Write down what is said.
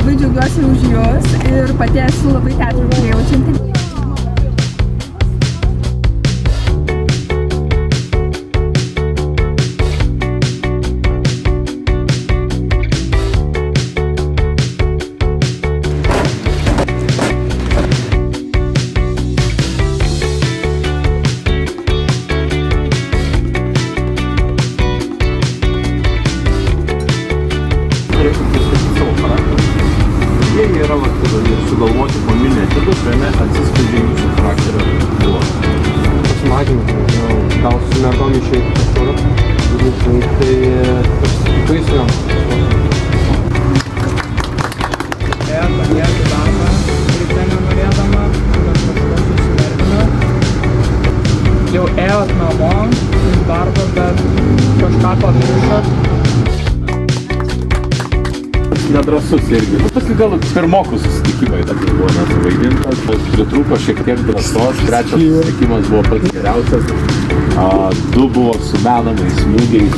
labai džiaugiuosi už juos ir pati esu labai teatrą prijaučianti. Reikia pristatyti savo charakterį. Jie yra sugalvoti po miniatiūrus, kuriame atsiskleidžia jūsų charakterio bruožai. Pasimatymai, gal su mergom išeiti kažkur, tai tikrai su jom. Atėjęs į darbą, ryte nenorėdama, bet kažkas susinervino. Jau ėjot namo iš darbo, bet kažką pamiršot. Nedrasus irgi. Paskui gal pirmokų susitikimai tokie buvo nesuvaidintas, pritrūko šiek tiek drąsos, trečias susitikimas buvo pats geriausias, 2 buvo su menamais smūgiais.